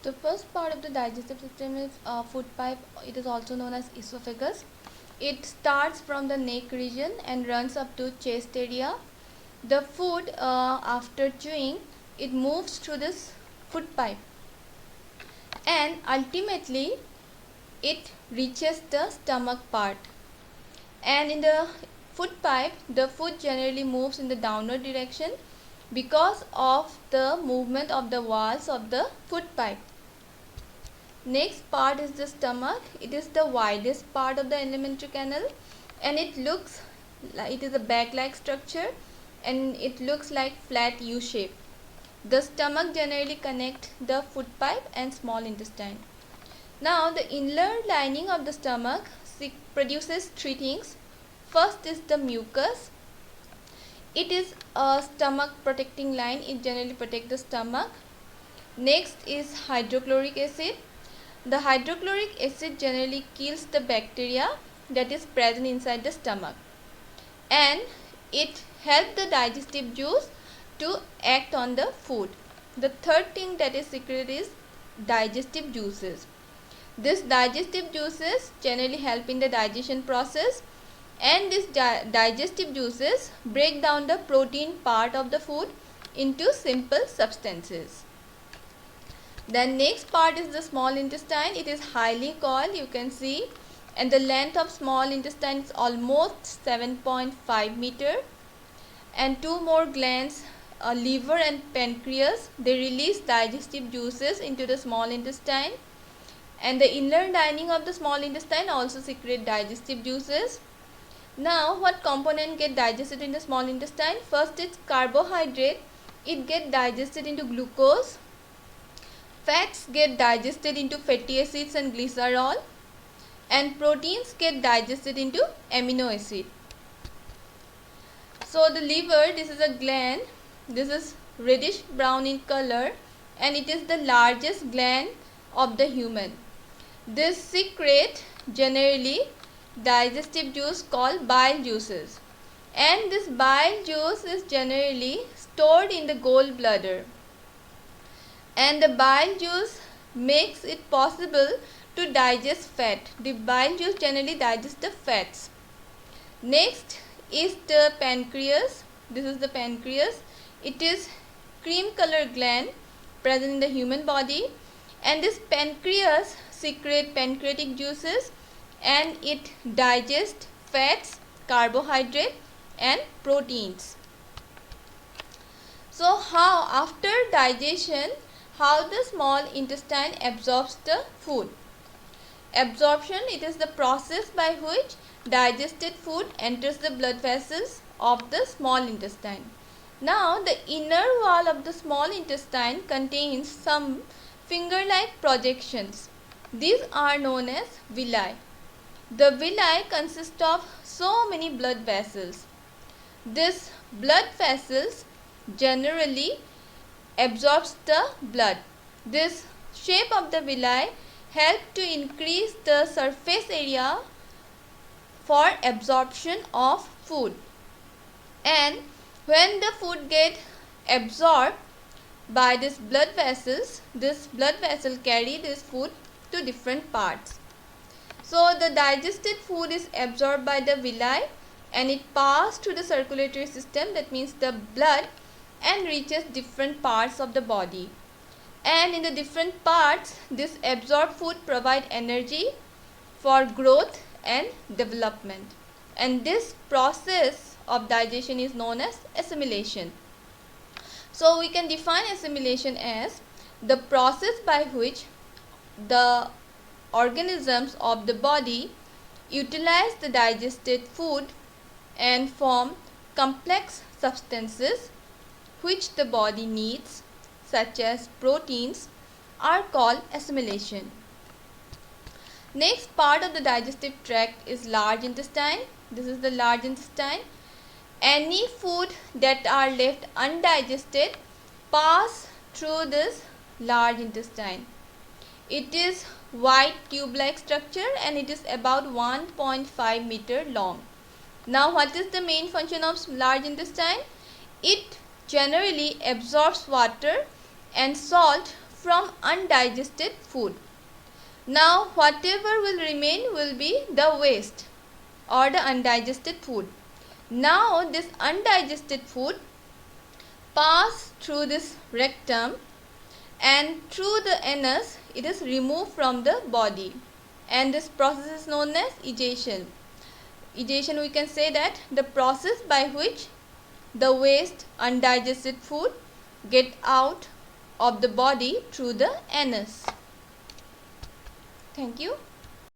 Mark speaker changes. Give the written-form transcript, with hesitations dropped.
Speaker 1: The first part of the digestive system is food pipe. It is also known as esophagus. It starts from the neck region and runs up to chest area. The food, after chewing, it moves through this food pipe, and ultimately it reaches the stomach part. And in the food pipe, the food generally moves in the downward direction because of the movement of the walls of the food pipe. Next part is the stomach. It is the widest part of the alimentary canal, and it looks like it is a bag-like structure, and it looks like flat U shape. The stomach generally connects the food pipe and small intestine. Now the inner lining of the stomach produces three things. First is the mucus. It is a stomach protecting line. It generally protects the stomach. Next is hydrochloric acid. The hydrochloric acid generally kills the bacteria that is present inside the stomach, and it helps the digestive juice to act on the food. The third thing that is secreted is digestive juices. These digestive juices generally help in the digestion process, and these digestive juices break down the protein part of the food into simple substances. The next part is the small intestine. It is highly coiled, you can see, and the length of small intestine is almost 7.5 meter. And two more glands, liver and pancreas, they release digestive juices into the small intestine, and the inner lining of the small intestine also secrete digestive juices. Now what component get digested in the small intestine? First it's carbohydrate. It get digested into glucose. Fats get digested into fatty acids and glycerol, and proteins get digested into amino acid. So the liver, this is a gland. This is reddish brown in color, and it is the largest gland of the human. This secrete generally digestive juice called bile juices, and this bile juice is generally stored in the gallbladder, and the bile juice makes it possible to digest fat. The bile juice generally digests the fats. Next is the pancreas. This is the pancreas. It is cream color gland present in the human body, and this pancreas secrete pancreatic juices, and it digests fats, carbohydrate and proteins. So how after digestion, how the small intestine absorbs the food? Absorption, it is the process by which digested food enters the blood vessels of the small intestine. Now the inner wall of the small intestine contains some finger-like projections. These are known as villi. The villi consist of so many blood vessels. These blood vessels generally absorbs the blood. This shape of the villi help to increase the surface area for absorption of food, and when the food get absorbed by these blood vessels, this blood vessel carry this food to different parts. So the digested food is absorbed by the villi, and it passes through the circulatory system, that means the blood, and reaches different parts of the body. And in the different parts, this absorbed food provide energy for growth and development. And this process of digestion is known as assimilation. So we can define assimilation as the process by which the organisms of the body utilize the digested food and form complex substances which the body needs, such as proteins, are called assimilation. Next part of the digestive tract is large intestine. This is the large intestine. Any food that are left undigested pass through this large intestine. It is white tube-like structure, and it is about 1.5 meter long. Now what is the main function of large intestine? It generally absorbs water and salt from undigested food. Now whatever will remain will be the waste or the undigested food. Now this undigested food pass through this rectum and through the anus it is removed from the body, and this process is known as egestion. Egestion, we can say that the process by which the waste undigested food get out of the body through the anus. Thank you.